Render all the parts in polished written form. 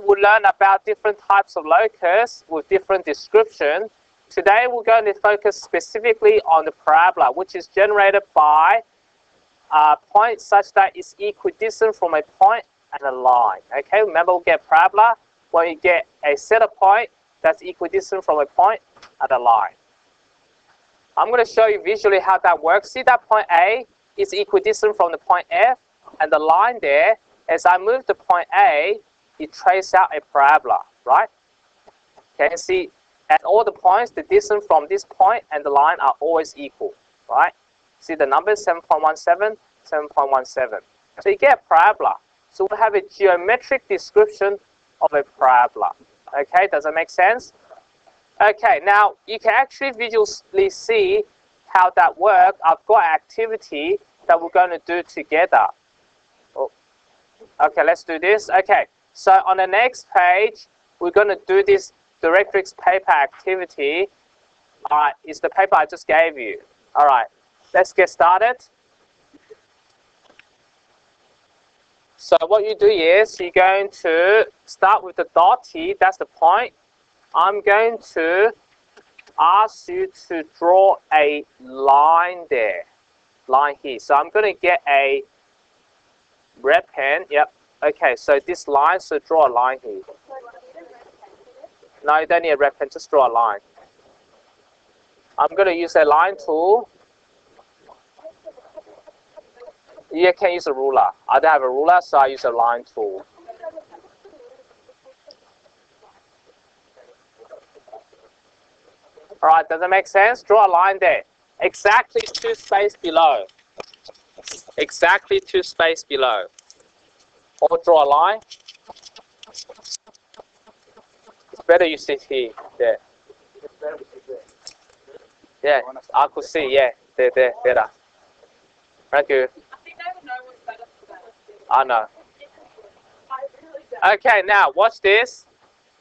we'll learn about different types of locus with different description. Today we're going to focus specifically on the parabola, which is generated by a point such that it's equidistant from a point and a line. Okay, remember we get parabola when you get a set of point that's equidistant from a point and a line. I'm going to show you visually how that works. See that point A is equidistant from the point F, and the line there, as I move the point A, it traces out a parabola, right? Okay, see, at all the points, the distance from this point and the line are always equal, right? See the numbers, 7.17, 7.17. So you get a parabola. So we have a geometric description of a parabola. Okay, does that make sense? Okay, now you can actually visually see how that works. I've got an activity that we're going to do together. Oh. Okay, let's do this. Okay, so on the next page, we're going to do this directrix paper activity. All right, it's the paper I just gave you. All right, let's get started. So what you do is you're going to start with the dot T, that's the point. I'm going to ask you to draw a line there, line here. So I'm going to get a red pen. Yep. Okay, so this line, so draw a line here. No, you don't need a red pen, just draw a line. I'm going to use a line tool. You can use a ruler. I don't have a ruler, so I use a line tool. All right, does that make sense? Draw a line there. Exactly 2 spaces below. Exactly 2 spaces below. Or draw a line. It's better you sit here. There. Yeah, I could see. Yeah, there, better. Thank you. I know. Okay, now watch this.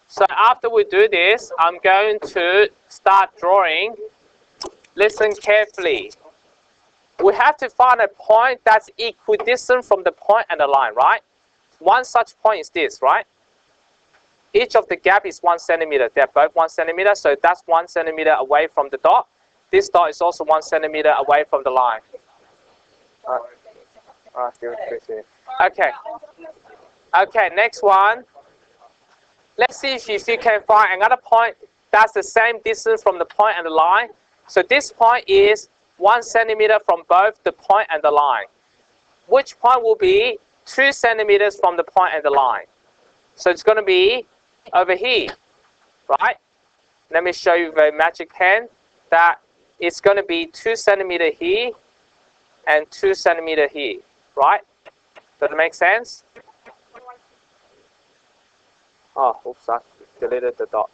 So after we do this, I'm going to start drawing. Listen carefully. We have to find a point that's equidistant from the point and the line, right? One such point is this, right? Each of the gap is 1 centimeter. They're both 1 centimeter, so that's 1 centimeter away from the dot. This dot is also 1 centimeter away from the line. Okay. Okay, next one. Let's see if you can find another point that's the same distance from the point and the line. So this point is 1 centimeter from both the point and the line. Which point will be 2 centimeters from the point and the line? So it's going to be over here, right? Let me show you the magic pen that it's going to be 2 centimeter here and 2 centimeter here, right? Does it make sense? Oh, oops, I deleted the dot.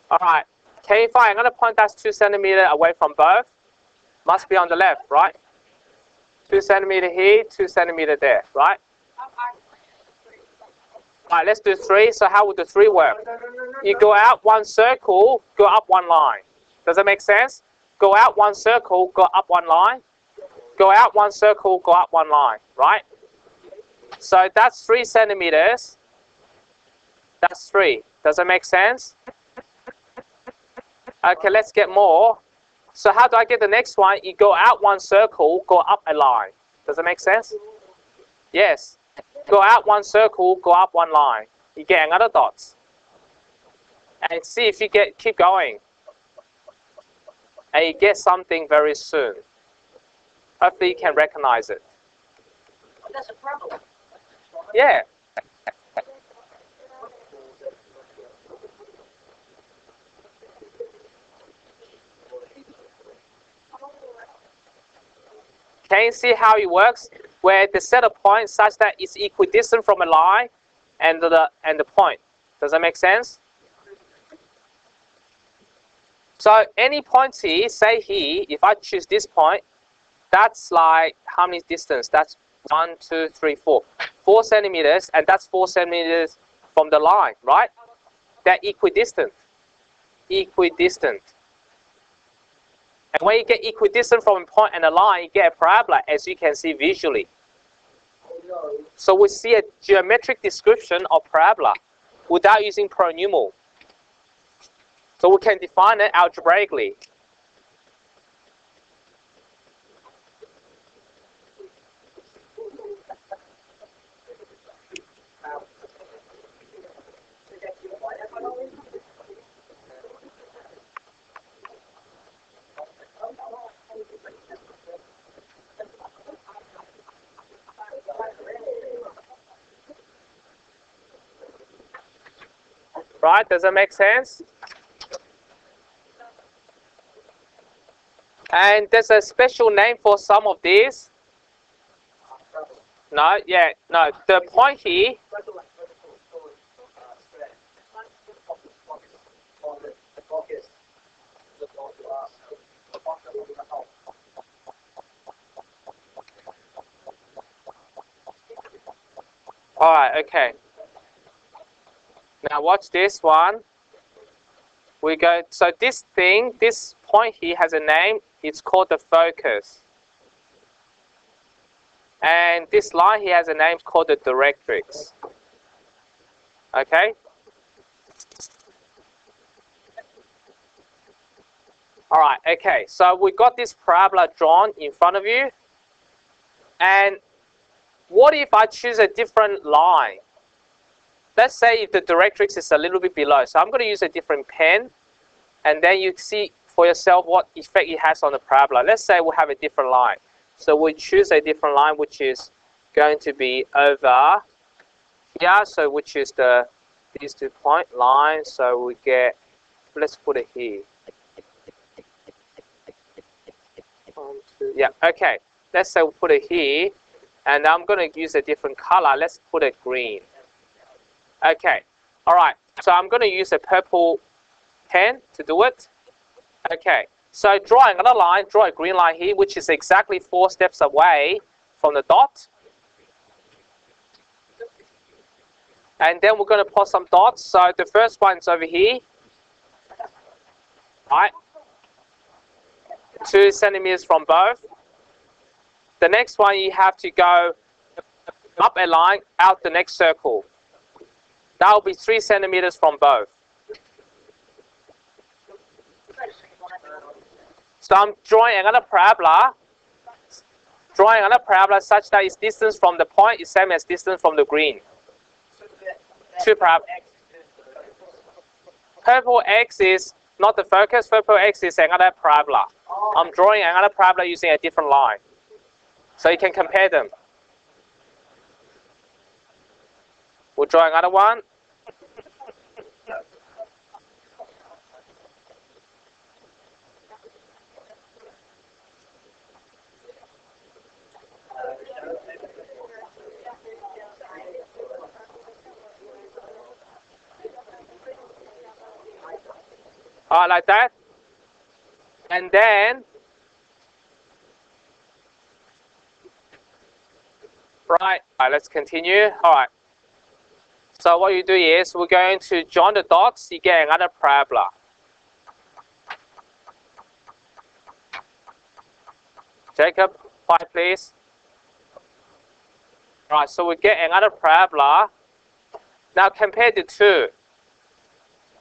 All right, can you find another point that's 2 centimeter away from both? Must be on the left, right? 2 centimeter here, 2 centimeter there, right? All right, let's do 3. So how would the 3 work? You go out 1 circle, go up 1 line. Does that make sense? Go out 1 circle, go up 1 line. Go out 1 circle, go up 1 line, right? So that's 3 centimeters. That's 3. Does that make sense? Okay, let's get more. So how do I get the next one? You go out 1 circle, go up a line. Does that make sense? Yes. Go out 1 circle, go up 1 line. You get another dot. And see if you keep going. And you get something very soon. Hopefully you can recognize it. That's a parabola. Yeah. Can you see how it works? Where the set of points such that it's equidistant from a line and the point. Does that make sense? So any point here, say here, if I choose this point, that's like how many distance? That's 1, 2, 3, 4. 4 centimeters, and that's 4 centimeters from the line, right? They're equidistant. Equidistant. And when you get equidistant from a point and a line, you get a parabola, as you can see visually. So we see a geometric description of parabola without using polynomial. So we can define it algebraically. Right? Does that make sense? And there's a special name for some of these. No, yeah, no. The point here. All right, okay. Now watch this one. We go. So this thing, this point here has a name. It's called the focus. And this line here has a name called the directrix. Okay? All right, okay. So we got this parabola drawn in front of you. And what if I choose a different line? Let's say if the directrix is a little bit below. So I'm going to use a different pen. And then you see for yourself what effect it has on the parabola. Let's say we have a different line. So we choose a different line, which is going to be over here. So which is these 2 point lines. So we get, let's put it here. 1, 2, yeah, okay. Let's say we put it here. And I'm going to use a different color. Let's put it green. Okay, all right. So I'm going to use a purple pen to do it. Okay, so draw another line, draw a green line here, which is exactly 4 steps away from the dot. And then we're going to plot some dots. So the first one's over here. Right. 2 centimeters from both. The next one, you have to go up a line, out the next circle. That will be 3 centimeters from both. So I'm drawing another parabola. Drawing another parabola such that its distance from the point is same as distance from the green. 2 parabolas. Purple X is not the focus. Purple X is another parabola. I'm drawing another parabola using a different line. So you can compare them. We'll draw another one. All right, like that. And then, right, let's continue. All right. So what you do is we're going to join the dots. You get another parabola. Jacob, quiet please. All right, so we get another parabola. Now compare the 2.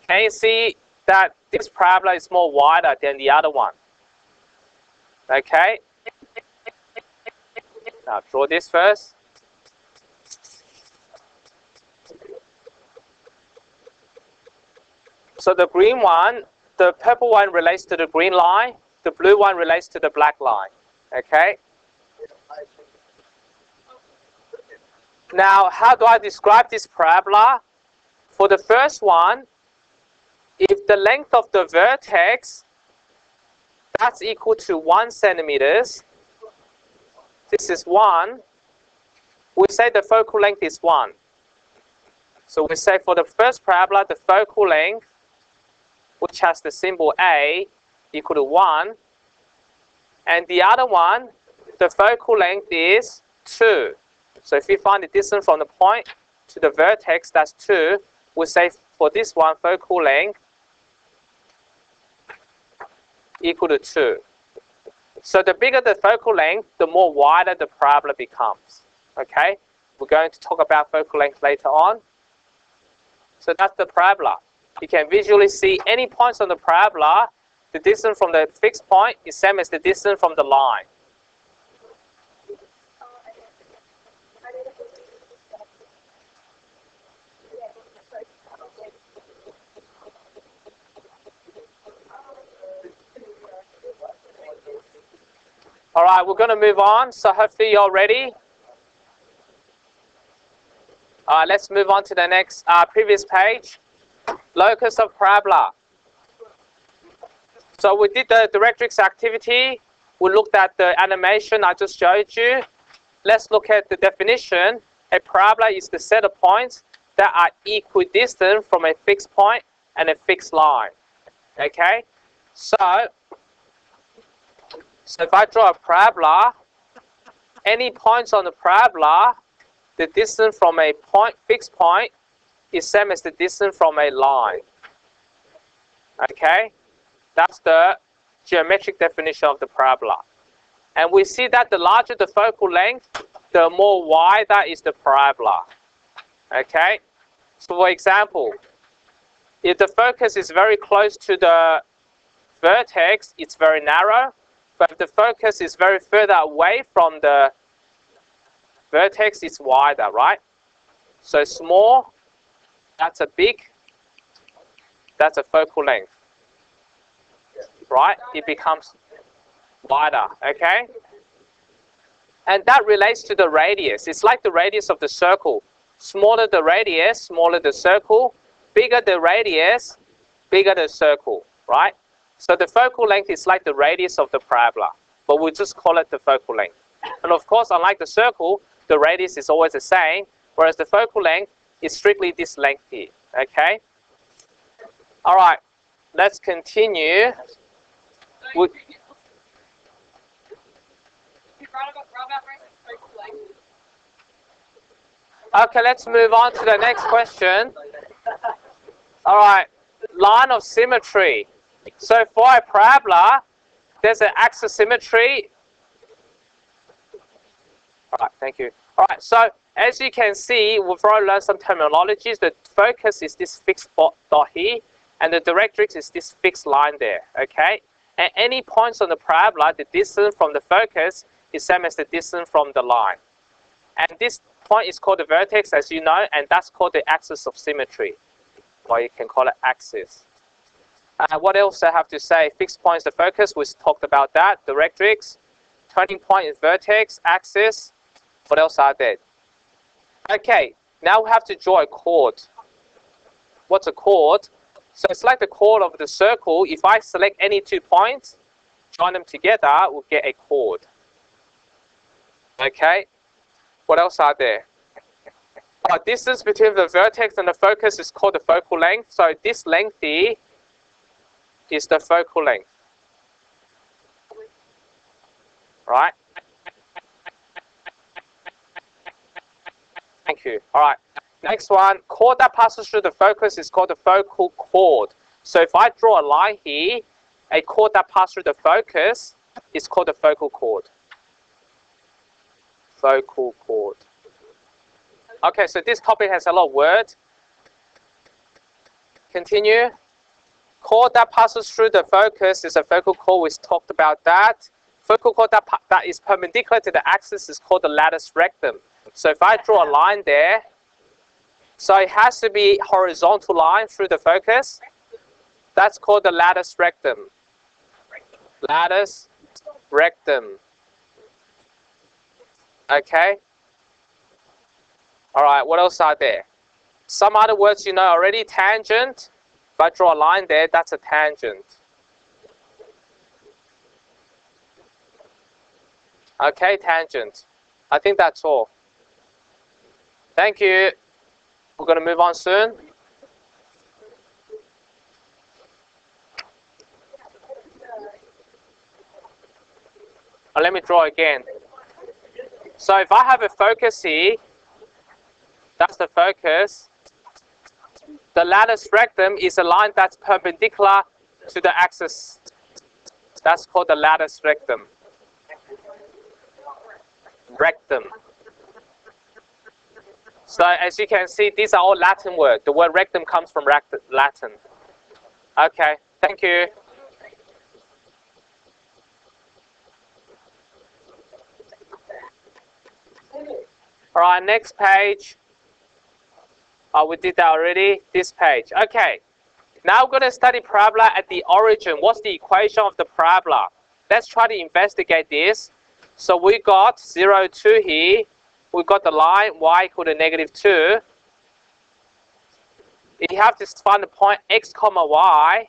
Can you see that this parabola is more wider than the other one? Okay. Now draw this first. So the green one, the purple one relates to the green line. The blue one relates to the black line. Okay. Now, how do I describe this parabola? For the first one, if the length of the vertex, that's equal to 1 centimeters. This is 1. We say the focal length is 1. So we say for the first parabola, the focal length, which has the symbol A, equal to 1. And the other one, the focal length is 2. So if you find the distance from the point to the vertex, that's 2. We say for this one, focal length equal to 2. So the bigger the focal length, the more wider the parabola becomes. Okay? We're going to talk about focal length later on. So that's the parabola. You can visually see any points on the parabola. The distance from the fixed point is same as the distance from the line. All right, we're going to move on. So hopefully you're ready. All right, let's move on to the next previous page. Locus of parabola. So we did the directrix activity. We looked at the animation I just showed you. Let's look at the definition. A parabola is the set of points that are equidistant from a fixed point and a fixed line. Okay? So if I draw a parabola, any points on the parabola, the distance from a fixed point is same as the distance from a line. Okay? That's the geometric definition of the parabola. And we see that the larger the focal length, the more wider is the parabola. Okay? So for example, if the focus is very close to the vertex, it's very narrow. But if the focus is very further away from the vertex, it's wider, right? So small, that's a big, that's a focal length. Right? It becomes wider, okay? And that relates to the radius. It's like the radius of the circle. Smaller the radius, smaller the circle. Bigger the radius, bigger the circle, right? So the focal length is like the radius of the parabola, but we'll just call it the focal length. And of course, unlike the circle, the radius is always the same, whereas the focal length is strictly this length here, okay? All right, let's continue. Okay, let's move on to the next question. All right, line of symmetry. So for a parabola, there's an axis symmetry. All right, thank you. All right, so as you can see, we've already learned some terminologies. The focus is this fixed dot here, and the directrix is this fixed line there, okay? At any points on the parabola, the distance from the focus is same as the distance from the line. And this point is called the vertex, as you know, and that's called the axis of symmetry, or you can call it axis. What else I have to say? Fixed point is the focus, we talked about that. Directrix, turning point is vertex, axis. What else are there? Okay, now we have to draw a chord. What's a chord? So it's like the chord of the circle. If I select any 2 points, join them together, we'll get a chord. Okay, what else are there? Distance between the vertex and the focus is called the focal length. So this length here is the focal length. Right? Thank you. All right. Next one, chord that passes through the focus is called the focal chord. So if I draw a line here, a chord that passes through the focus is called the focal chord. Focal chord. Okay, so this topic has a lot of words. Continue. Chord that passes through the focus is a focal chord. We talked about that. Focal chord that is perpendicular to the axis is called the latus rectum. So if I draw a line there, so it has to be horizontal line through the focus. That's called the latus rectum. Latus rectum. Okay. All right, what else are there? Some other words you know already. Tangent. If I draw a line there, that's a tangent. Okay, tangent. I think that's all. Thank you. We're going to move on soon. Let me draw again. So if I have a focus here, that's the focus. The latus rectum is a line that's perpendicular to the axis. That's called the latus rectum. Rectum. So as you can see, these are all Latin words. The word rectum comes from Latin. Okay, thank you. All right, next page. Oh, we did that already. This page. Okay. Now we're going to study parabola at the origin. What's the equation of the parabola? Let's try to investigate this. So we got 0, 2 here. We got the line y equal to -2. You have to find the point x comma y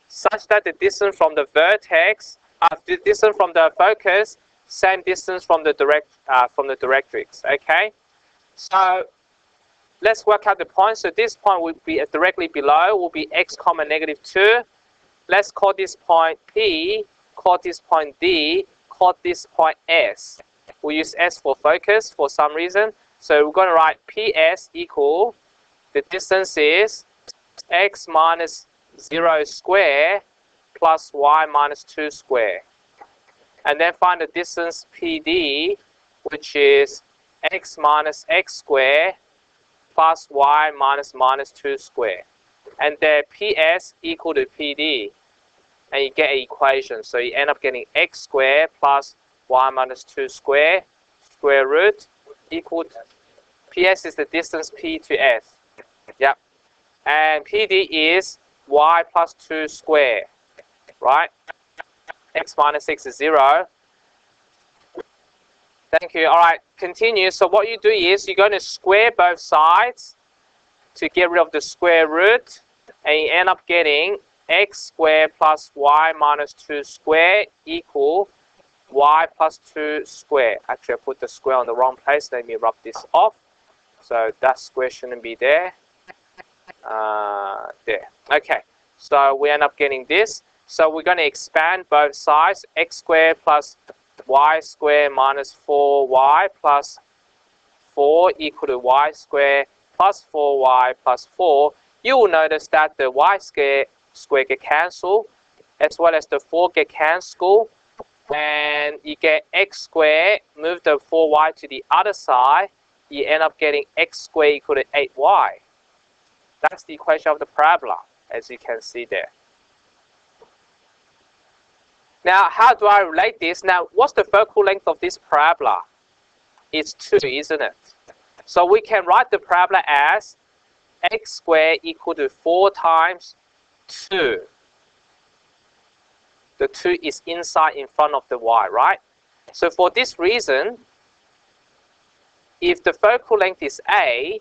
such that the distance from the vertex, the distance from the focus, same distance from the directrix. Okay. So let's work out the point. So this point will be directly below, will be x comma -2. Let's call this point P, call this point D, call this point S. We use S for focus for some reason. So we're going to write PS equal, the distance is x minus 0 square plus y minus 2 square. And then find the distance PD, which is x minus x square plus y minus minus 2 square. And then PS equal to PD. And you get an equation. So you end up getting x squared plus y minus 2 square, square root, equal to, PS is the distance P to S. Yep. And PD is y plus 2 square. Right? X minus 6 is 0. Thank you. All right, continue. So what you do is you're going to square both sides to get rid of the square root, and you end up getting x squared plus y minus 2 square equal y plus 2 square. Actually, I put the square on the wrong place. Let me rub this off. So that square shouldn't be there. There. Okay. So we end up getting this. So we're going to expand both sides. X squared plus y squared minus 4y plus 4 equal to y squared plus 4y plus 4. You will notice that the y square get cancelled, as well as the 4 get cancelled, and you get x squared. Move the 4y to the other side, you end up getting x squared equal to 8y. That's the equation of the parabola, as you can see there. Now, how do I relate this? Now, what's the focal length of this parabola? It's 2, isn't it? So we can write the parabola as x squared equal to 4 times 2. The 2 is inside in front of the y, right? So for this reason, if the focal length is a,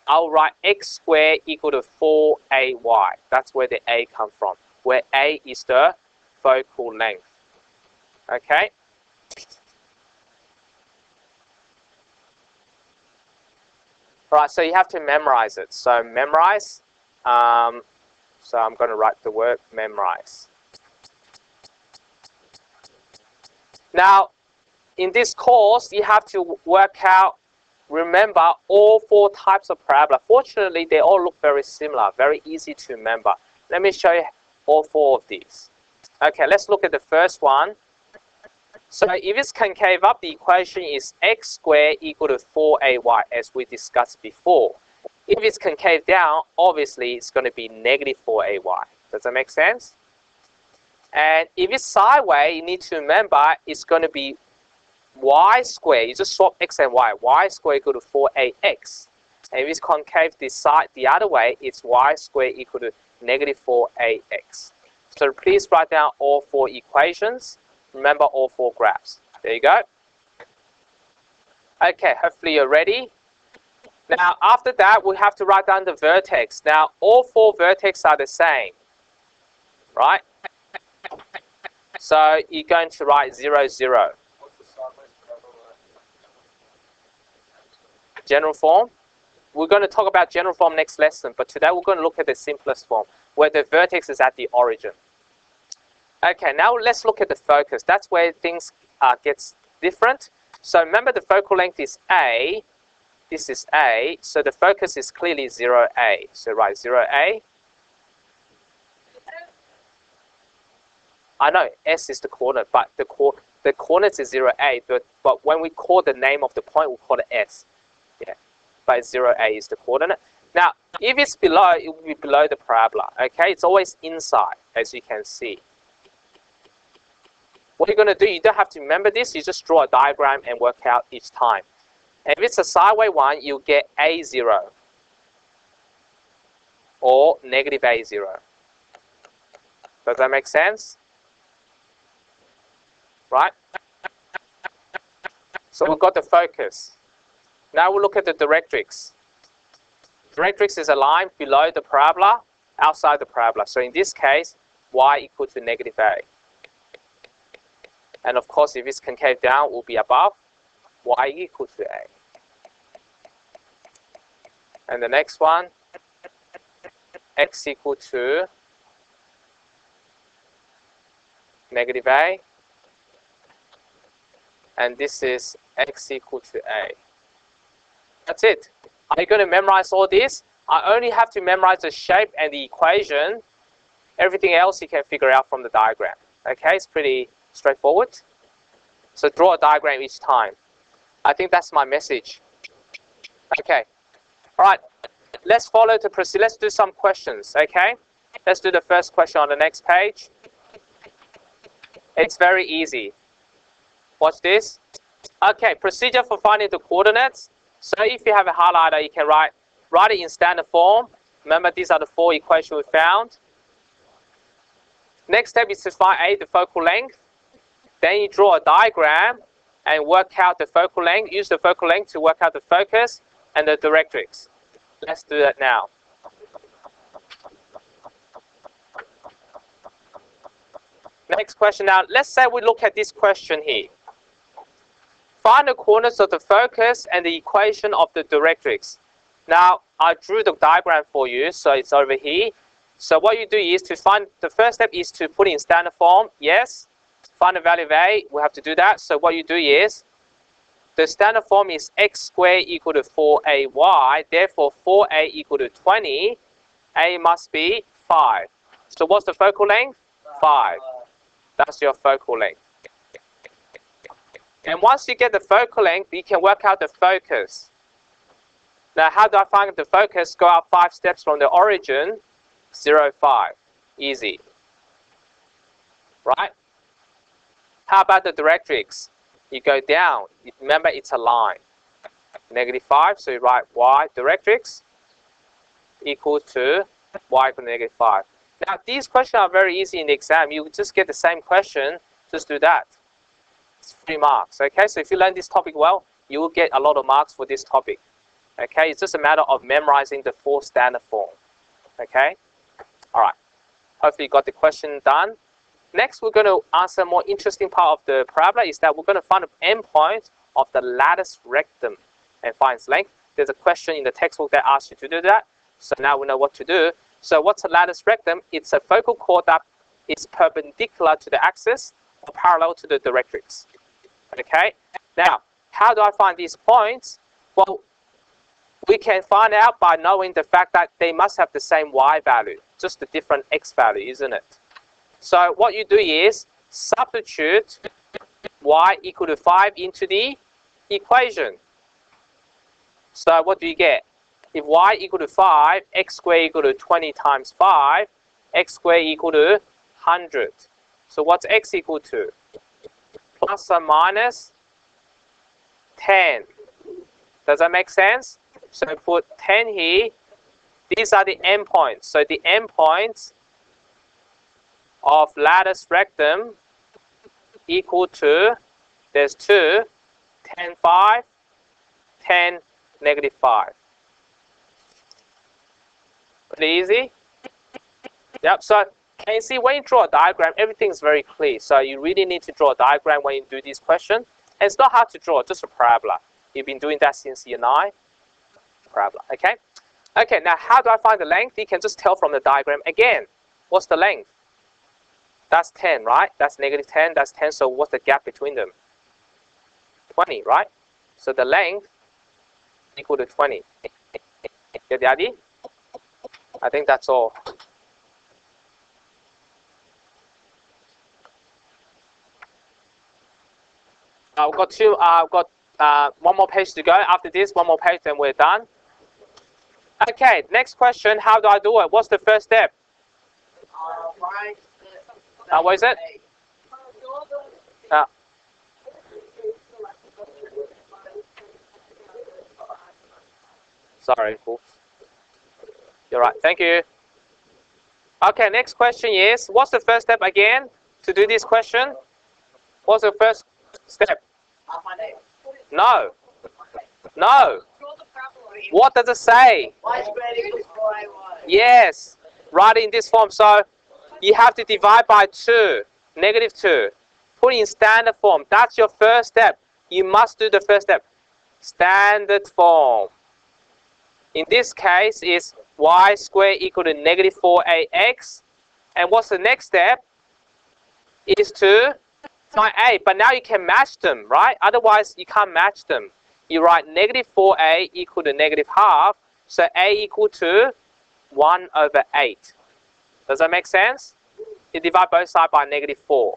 I'll write x squared equal to 4ay. That's where the a comes from, where a is the focal length. Okay? Right, so you have to memorize it. So memorize. So I'm going to write the word memorize. Now, in this course, you have to work out, remember all 4 types of parabola. Fortunately, they all look very similar, very easy to remember. Let me show you all 4 of these. Okay, let's look at the first one. So if it's concave up, the equation is x squared equal to 4ay, as we discussed before. If it's concave down, obviously it's going to be -4ay. Does that make sense? And if it's sideways, you need to remember it's going to be y squared. You just swap x and y. Y squared equal to 4ax. And if it's concave this side, the other way, it's y squared equal to -4ax. So please write down all 4 equations. Remember all 4 graphs. There you go. Okay, hopefully you're ready. Now, after that, we have to write down the vertex. Now, all 4 vertex are the same, right? So you're going to write 0, 0. General form. We're going to talk about general form next lesson, but today we're going to look at the simplest form, where the vertex is at the origin. Okay, now let's look at the focus. That's where things gets different. So remember, the focal length is A. This is A. So the focus is clearly 0A. So write 0A. I know S is the coordinate, but the coordinate is 0A. But when we call the name of the point, we call it S. Yeah. but 0, A is the coordinate. Now, if it's below, it will be below the parabola, okay? It's always inside, as you can see. What you're going to do, you don't have to remember this, you just draw a diagram and work out each time. And if it's a sideways one, you'll get A0 or negative A0. Does that make sense? Right? So we've got the focus. Now we'll look at the directrix. Directrix is a line below the parabola, outside the parabola. So in this case, y equal to negative A. And of course, if it's concave down, it will be above, y equal to A. And the next one, x equal to negative A. And this is x equal to A. That's it. Are you going to memorize all this? I only have to memorize the shape and the equation. Everything else you can figure out from the diagram. Okay, it's pretty straightforward. So draw a diagram each time. I think that's my message. Okay. All right. Let's follow the procedure. Let's do some questions. Okay. Let's do the first question on the next page. It's very easy. Watch this. Okay. Procedure for finding the coordinates. So if you have a highlighter, you can write it in standard form. Remember, these are the 4 equations we found. Next step is to find A, the focal length. Then you draw a diagram and work out the focal length. Use the focal length to work out the focus and the directrix. Let's do that now. Next question now. Let's say we look at this question here. Find the coordinates of the focus and the equation of the directrix. Now, I drew the diagram for you, so it's over here. So what you do is to find, the first step is to put in standard form, yes. Find the value of A, we have to do that. So what you do is, the standard form is x squared equal to 4ay, therefore 4a equal to 20, A must be 5. So what's the focal length? 5. That's your focal length. And once you get the focal length, you can work out the focus. Now, how do I find the focus? Go up 5 steps from the origin, 0, 5. Easy. Right? How about the directrix? You go down. Remember, it's a line. Negative 5, so you write y directrix equal to y equal to negative 5. Now, these questions are very easy in the exam. You just get the same question, just do that. It's 3 marks, okay? So if you learn this topic well, you will get a lot of marks for this topic, okay? It's just a matter of memorizing the 4 standard form, okay? All right. Hopefully you got the question done. Next, we're going to answer a more interesting part of the parabola is that we're going to find the endpoint of the lattice rectum and find its length. There's a question in the textbook that asks you to do that. So now we know what to do. So what's a lattice rectum? It's a focal chord that is perpendicular to the axis or parallel to the directrix. Okay? Now, how do I find these points? Well, we can find out by knowing the fact that they must have the same y value, just a different x value, isn't it? So what you do is substitute y equal to 5 into the equation. So what do you get? If y equal to 5, x squared equal to 20 times 5, x squared equal to 100. So what's x equal to? Plus or minus 10. Does that make sense? So put 10 here. These are the endpoints. So the endpoints of lattice rectum equal to, there's 2, 10, 5, 10, negative 5. Pretty easy? Yep, so can you see when you draw a diagram, everything's very clear. So you really need to draw a diagram when you do this question. And it's not hard to draw, just a parabola. You've been doing that since year 9. Parabola, okay? Okay, now how do I find the length? You can just tell from the diagram again. What's the length? That's 10, right? That's negative 10, that's 10, so what's the gap between them? 20, right? So the length equal to 20. Get the idea? I think that's all. I've got One more page to go. After this, one more page, then we're done. Okay, next question. How do I do it? What's the first step? What is it? Sorry, oops. You're right. Thank you. Okay, next question is, what's the first step again to do this question? What's the first step? No. No. What does it say? Yes. Write it in this form. So you have to divide by 2, -2. Put it in standard form. That's your first step. You must do the first step. Standard form. In this case, is y squared equal to -4ax. And what's the next step? Is to find a. But now you can match them, right? Otherwise, you can't match them. You write -4a equal to -12. So a equal to 1/8. Does that make sense? You divide both sides by -4.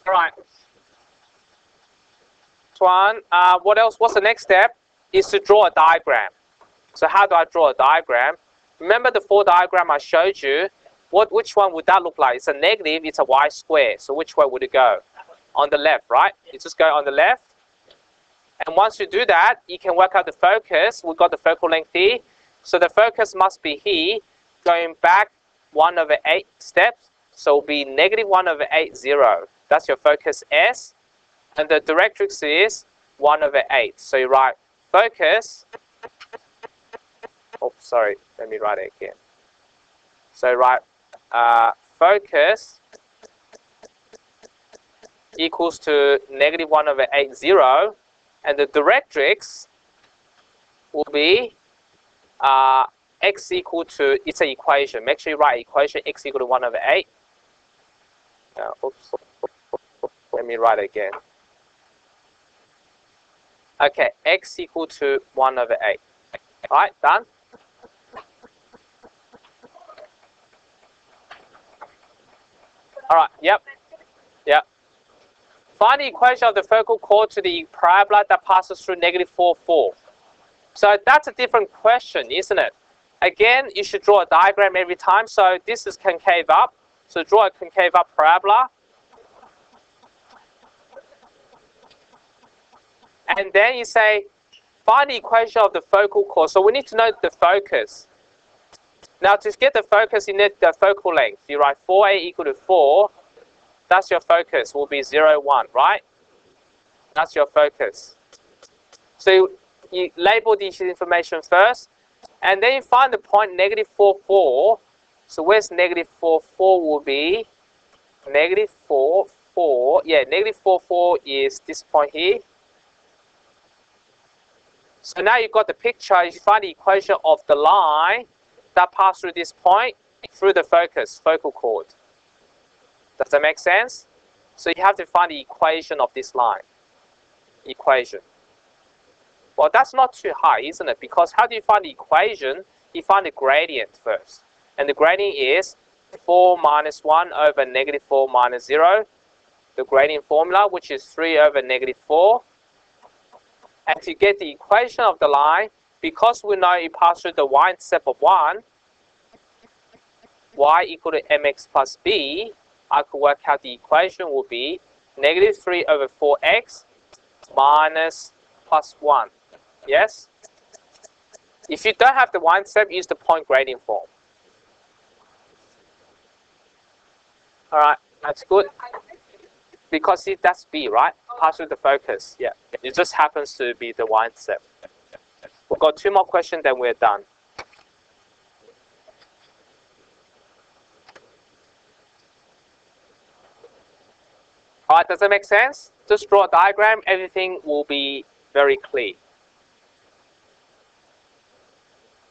All right. One. What else? What's the next step? Is to draw a diagram. So how do I draw a diagram? Remember the 4 diagram I showed you? Which one would that look like? It's a negative. It's a y square. So which way would it go? On the left, right? You just go on the left. And once you do that, you can work out the focus. We've got the focal length here. So the focus must be here, going back 1/8 steps. So it'll be -1/8, 0. That's your focus S. And the directrix is 1/8. So you write focus. Oh, sorry. Let me write it again. So write focus equals to -1/8, 0. And the directrix will be x equal to, it's an equation. Make sure you write equation x equal to 1/8. Oops. Let me write it again. Okay, x equal to 1/8. All right, done? All right, yep. Find the equation of the focal chord to the parabola that passes through -4, 4. So that's a different question, isn't it? Again, you should draw a diagram every time. So this is concave up. So draw a concave up parabola. And then you say, find the equation of the focal chord. So we need to know the focus. Now to get the focus, you need the focal length. You write 4a equal to 4. That's your focus, will be 0, 1, right? That's your focus. So you label this information first, and then you find the point -4, 4. So where's -4, 4 will be? -4, 4. Yeah, -4, 4 is this point here. So now you've got the picture. You find the equation of the line that passes through this point, through the focus, focal chord. Does that make sense? So you have to find the equation of this line. Equation. Well, that's not too high, isn't it? Because how do you find the equation? You find the gradient first. And the gradient is 4 minus 1 over -4 minus 0. The gradient formula, which is 3 over -4. And to get the equation of the line, because we know it passes through the y-intercept of 1, y equal to mx plus b, I could work out the equation will be -3 over 4x minus plus 1. Yes? If you don't have the y-intercept, use the point gradient form. All right, that's good. Because see, that's b, right? Pass through the focus. Yeah, it just happens to be the y-intercept. We've got 2 more questions, then we're done. All right, does that make sense? Just draw a diagram. Everything will be very clear.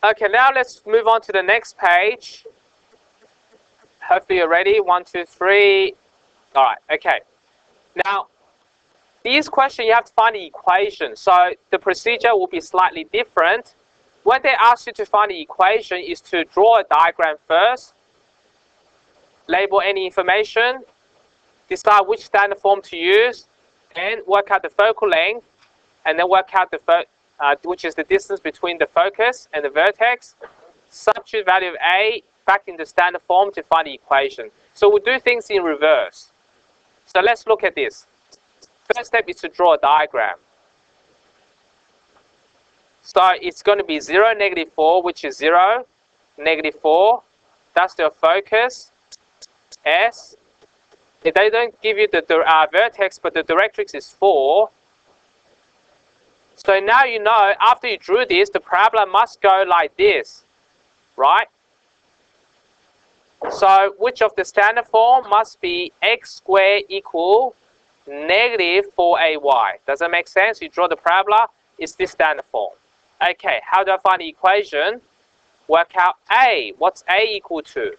Okay, now let's move on to the next page. Hopefully you're ready. 1, 2, 3. All right, okay. Now, these questions, you have to find the equation. So the procedure will be slightly different. When they ask you to find the equation, is to draw a diagram first, label any information, decide which standard form to use, and work out the focal length, and then work out the which is the distance between the focus and the vertex. Substitute value of A back into standard form to find the equation. So we'll do things in reverse. So let's look at this. First step is to draw a diagram. So it's going to be 0, -4, which is 0, -4. That's the focus, S. They don't give you the vertex, but the directrix is 4. So now you know, after you drew this, the parabola must go like this, right? So which of the standard form must be x squared equal -4ay? Does that make sense? You draw the parabola, it's this standard form. Okay, how do I find the equation? Work out A. What's A equal to?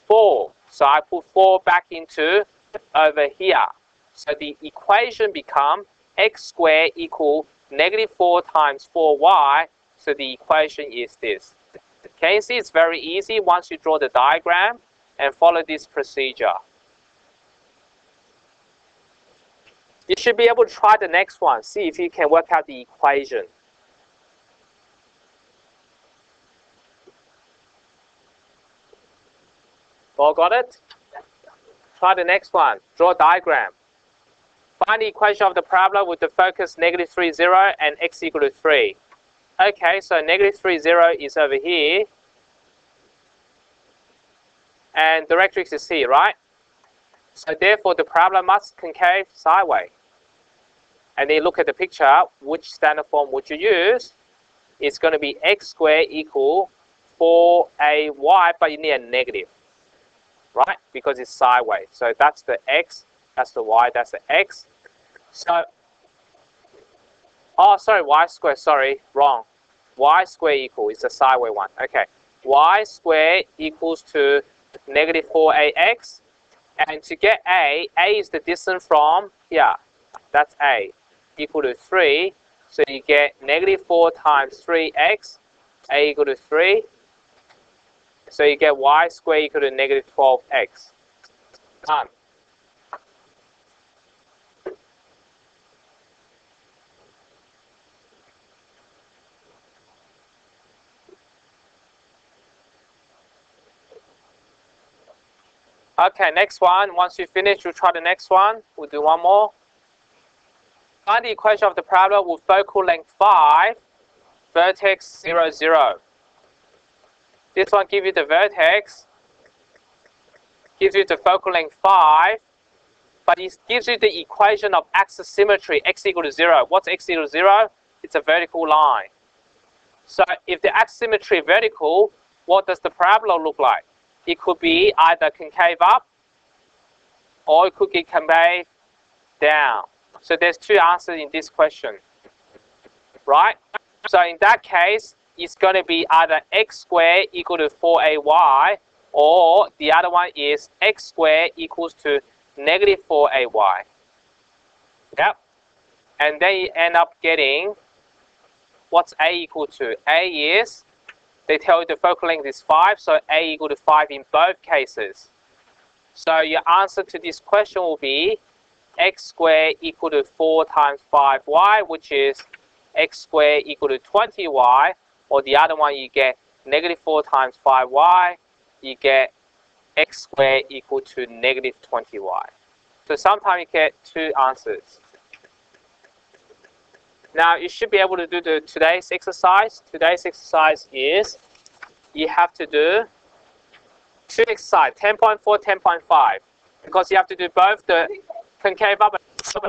4. So I put 4 back into over here. So the equation becomes x squared equal -4 times 4y. So the equation is this. Okay, see, it's very easy once you draw the diagram and follow this procedure. You should be able to try the next one. See if you can work out the equation. All got it? Try the next one. Draw a diagram. Find the equation of the parabola with the focus -3, 0 and x equal to 3. Okay, so -3, 0 is over here. And directrix is here, right? So therefore, the parabola must concave sideways. And then look at the picture. Which standard form would you use? It's going to be x squared equal 4ay, but you need a negative, right? Because it's sideways. So that's the x, that's the y, that's the x. So, oh, sorry, y squared, sorry, wrong. Y squared equal is the sideways one. Okay, y squared equals to -4ax. And to get A is the distance from here. That's A, equal to 3. So you get -4 times 3x, A equal to 3. So you get y squared equal to -12x. Done. Okay, next one. Once you finish, we'll try the next one. We'll do one more. Find the equation of the parabola with focal length 5, vertex 0, 0. This one gives you the vertex, gives you the focal length 5, but it gives you the equation of axis symmetry, x equal to 0. What's x equal to 0? It's a vertical line. So if the axis symmetry is vertical, what does the parabola look like? It could be either concave up or it could be concave down. So there's two answers in this question, right? So in that case, it's going to be either x squared equal to 4ay, or the other one is x squared equals to -4ay. Yep. And then you end up getting, what's A equal to? A is, they tell you the focal length is 5, so A equal to 5 in both cases. So your answer to this question will be x squared equal to 4 times 5y, which is x squared equal to 20y, or the other one you get -4 times 5y, you get x squared equal to -20y. So sometimes you get two answers. Now you should be able to do today's exercise. Today's exercise is you have to do two exercises, 10.4, 10.5, because you have to do both the concave up and